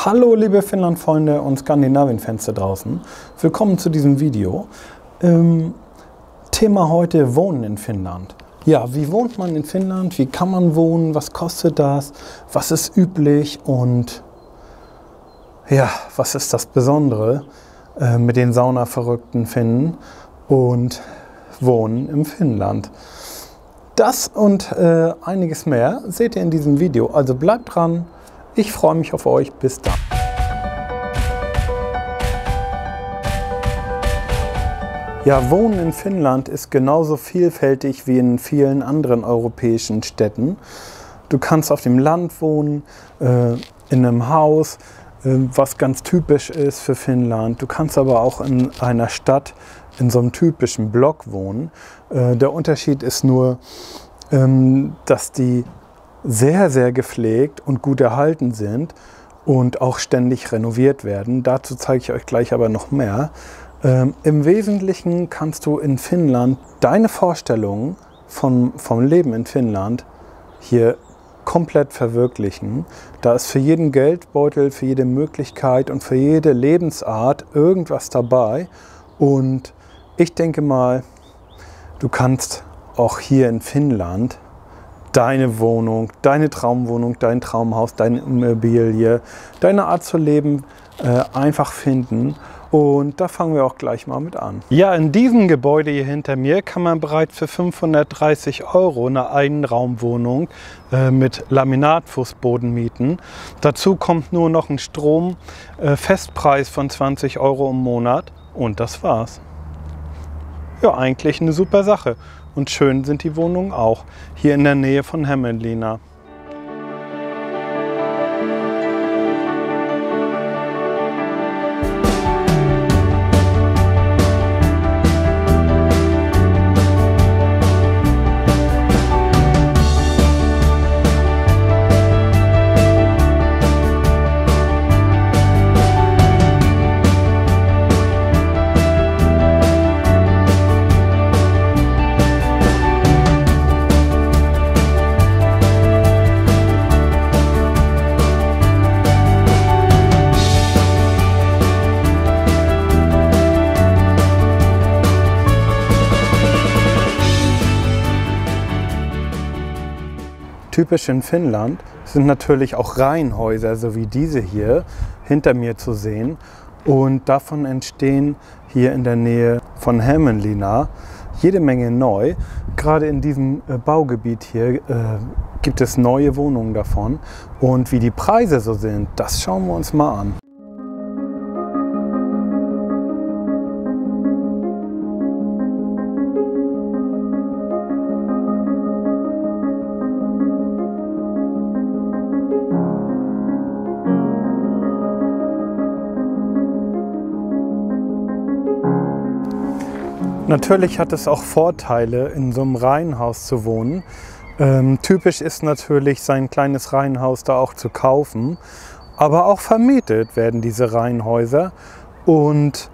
Hallo liebe Finnland-Freunde und Skandinavien-Fans da draußen. Willkommen zu diesem Video. Thema heute Wohnen in Finnland. Ja, wie wohnt man in Finnland? Wie kann man wohnen? Was kostet das? Was ist üblich? Und ja, was ist das Besondere mit den saunaverrückten Finnen und Wohnen im Finnland? Das und einiges mehr seht ihr in diesem Video. Also bleibt dran. Ich freue mich auf euch. Bis dann. Ja, Wohnen in Finnland ist genauso vielfältig wie in vielen anderen europäischen Städten. Du kannst auf dem Land wohnen, in einem Haus, was ganz typisch ist für Finnland. Du kannst aber auch in einer Stadt, in so einem typischen Block wohnen. Der Unterschied ist nur, dass die sehr, sehr gepflegt und gut erhalten sind und auch ständig renoviert werden. Dazu zeige ich euch gleich aber noch mehr. Im Wesentlichen kannst du in Finnland deine Vorstellungen vom Leben in Finnland hier komplett verwirklichen. Da ist für jeden Geldbeutel, für jede Möglichkeit und für jede Lebensart irgendwas dabei. Und ich denke mal, du kannst auch hier in Finnland deine Wohnung, deine Traumwohnung, dein Traumhaus, deine Immobilie, deine Art zu leben einfach finden. Und da fangen wir auch gleich mal mit an. Ja, in diesem Gebäude hier hinter mir kann man bereits für 530 € eine Einraumwohnung mit Laminatfußboden mieten. Dazu kommt nur noch ein Strom-Festpreis von 20 € im Monat und das war's. Ja, eigentlich eine super Sache. Und schön sind die Wohnungen auch, hier in der Nähe von Hämeenlinna. Typisch in Finnland sind natürlich auch Reihenhäuser, so wie diese hier hinter mir zu sehen. Und davon entstehen hier in der Nähe von Hämeenlinna jede Menge neu. Gerade in diesem Baugebiet hier gibt es neue Wohnungen davon. Und wie die Preise so sind, das schauen wir uns mal an. Natürlich hat es auch Vorteile, in so einem Reihenhaus zu wohnen. Typisch ist natürlich, sein kleines Reihenhaus da auch zu kaufen. Aber auch vermietet werden diese Reihenhäuser. Und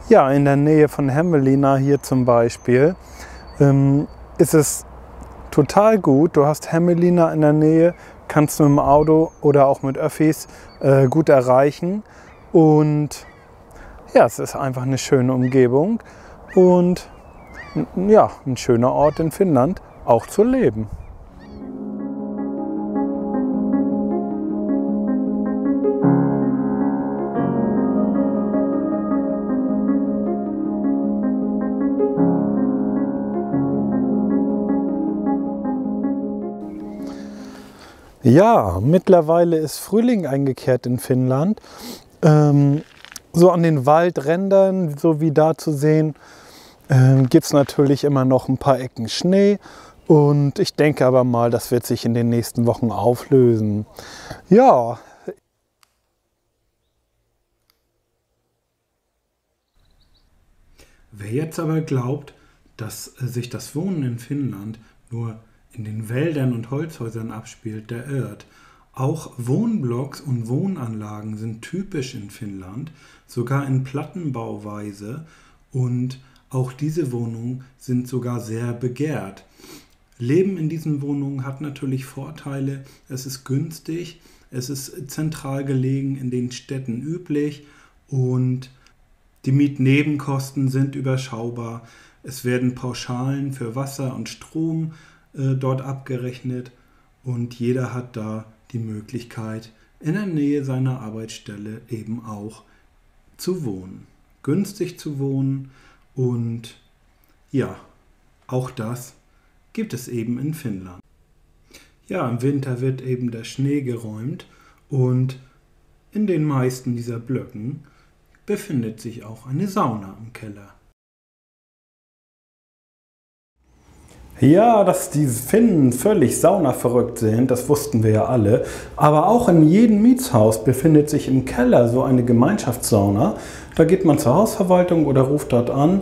ja, in der Nähe von Hämeenlinna hier zum Beispiel ist es total gut. Du hast Hämeenlinna in der Nähe, kannst du mit dem Auto oder auch mit Öffis gut erreichen. Und ja, es ist einfach eine schöne Umgebung. Und ja, ein schöner Ort in Finnland, auch zu leben. Ja, mittlerweile ist Frühling eingekehrt in Finnland. So an den Waldrändern, so wie da zu sehen, gibt es natürlich immer noch ein paar Ecken Schnee. Und ich denke aber mal, das wird sich in den nächsten Wochen auflösen. Ja. Wer jetzt aber glaubt, dass sich das Wohnen in Finnland nur in den Wäldern und Holzhäusern abspielt, der irrt. Auch Wohnblocks und Wohnanlagen sind typisch in Finnland, sogar in Plattenbauweise, und auch diese Wohnungen sind sogar sehr begehrt. Leben in diesen Wohnungen hat natürlich Vorteile, es ist günstig, Es ist zentral gelegen in den Städten üblich und die Mietnebenkosten sind überschaubar. Es werden Pauschalen für Wasser und Strom dort abgerechnet und jeder hat da die Möglichkeit, in der Nähe seiner Arbeitsstelle eben auch zu wohnen. Günstig zu wohnen und ja, auch das gibt es eben in Finnland. Ja, im Winter wird eben der Schnee geräumt und in den meisten dieser Blöcken befindet sich auch eine Sauna im Keller. Ja, dass die Finnen völlig saunaverrückt sind, das wussten wir ja alle. Aber auch in jedem Mietshaus befindet sich im Keller so eine Gemeinschaftssauna. Da geht man zur Hausverwaltung oder ruft dort an,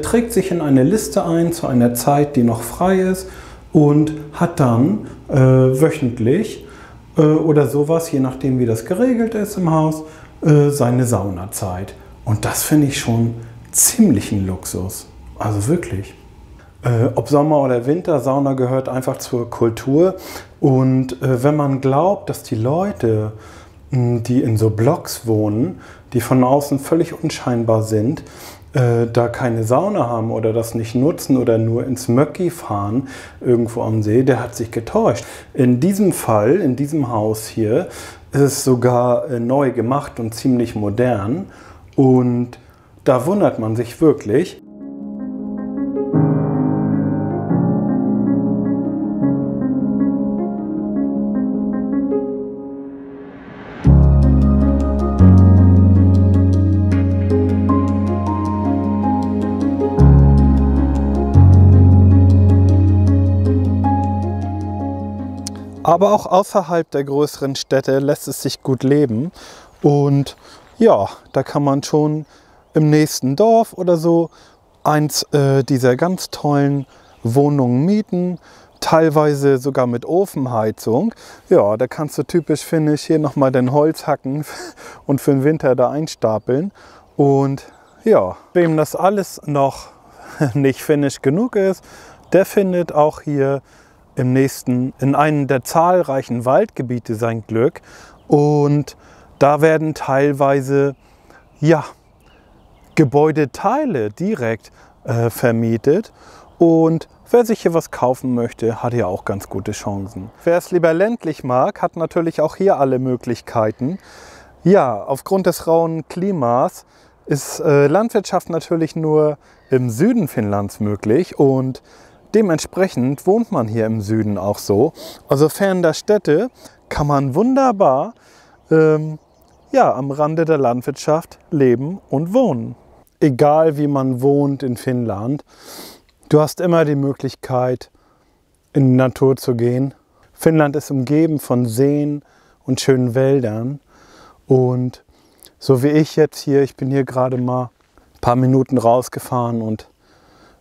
trägt sich in eine Liste ein zu einer Zeit, die noch frei ist und hat dann wöchentlich oder sowas, je nachdem wie das geregelt ist im Haus, seine Saunazeit. Und das finde ich schon ziemlich ein Luxus. Also wirklich. Ob Sommer oder Winter, Sauna gehört einfach zur Kultur. Und wenn man glaubt, dass die Leute, die in so Blocks wohnen, die von außen völlig unscheinbar sind, da keine Sauna haben oder das nicht nutzen oder nur ins Möcki fahren, irgendwo am See, der hat sich getäuscht. In diesem Fall, in diesem Haus hier, ist es sogar neu gemacht und ziemlich modern. Und da wundert man sich wirklich. Aber auch außerhalb der größeren Städte lässt es sich gut leben. Und ja, da kann man schon im nächsten Dorf oder so eins dieser ganz tollen Wohnungen mieten. Teilweise sogar mit Ofenheizung. Ja, da kannst du typisch finnisch hier nochmal dein Holz hacken und für den Winter da einstapeln. Und ja, wem das alles noch nicht finnisch genug ist, der findet auch hier in einem der zahlreichen Waldgebiete sein Glück. Und da werden teilweise ja, Gebäudeteile direkt vermietet. Und wer sich hier was kaufen möchte, hat hier auch ganz gute Chancen. Wer es lieber ländlich mag, hat natürlich auch hier alle Möglichkeiten. Ja, aufgrund des rauen Klimas ist Landwirtschaft natürlich nur im Süden Finnlands möglich und dementsprechend wohnt man hier im Süden auch so. Also fern der Städte kann man wunderbar ja, am Rande der Landwirtschaft leben und wohnen. Egal wie man wohnt in Finnland, du hast immer die Möglichkeit, in die Natur zu gehen. Finnland ist umgeben von Seen und schönen Wäldern. Und so wie ich jetzt hier, ich bin hier gerade mal ein paar Minuten rausgefahren und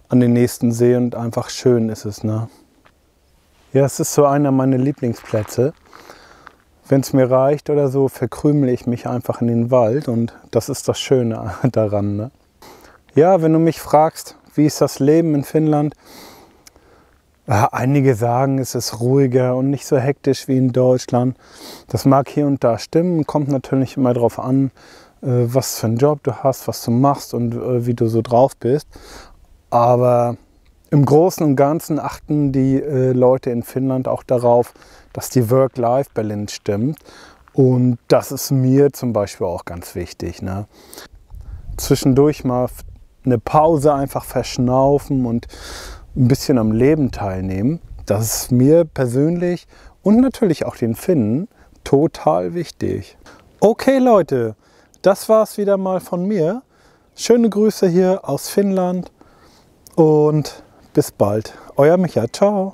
an den nächsten See und einfach schön ist es, ne? Ja, es ist so einer meiner Lieblingsplätze. Wenn es mir reicht oder so, verkrümle ich mich einfach in den Wald und das ist das Schöne daran, ne? Ja, wenn du mich fragst, wie ist das Leben in Finnland? Ja, einige sagen, es ist ruhiger und nicht so hektisch wie in Deutschland. Das mag hier und da stimmen, kommt natürlich immer darauf an, was für einen Job du hast, was du machst und wie du so drauf bist. Aber im Großen und Ganzen achten die Leute in Finnland auch darauf, dass die Work-Life-Balance stimmt. Und das ist mir zum Beispiel auch ganz wichtig, ne? Zwischendurch mal eine Pause einfach verschnaufen und ein bisschen am Leben teilnehmen. Das ist mir persönlich und natürlich auch den Finnen total wichtig. Okay Leute, das war es wieder mal von mir. Schöne Grüße hier aus Finnland. Und bis bald. Euer Micha. Ciao.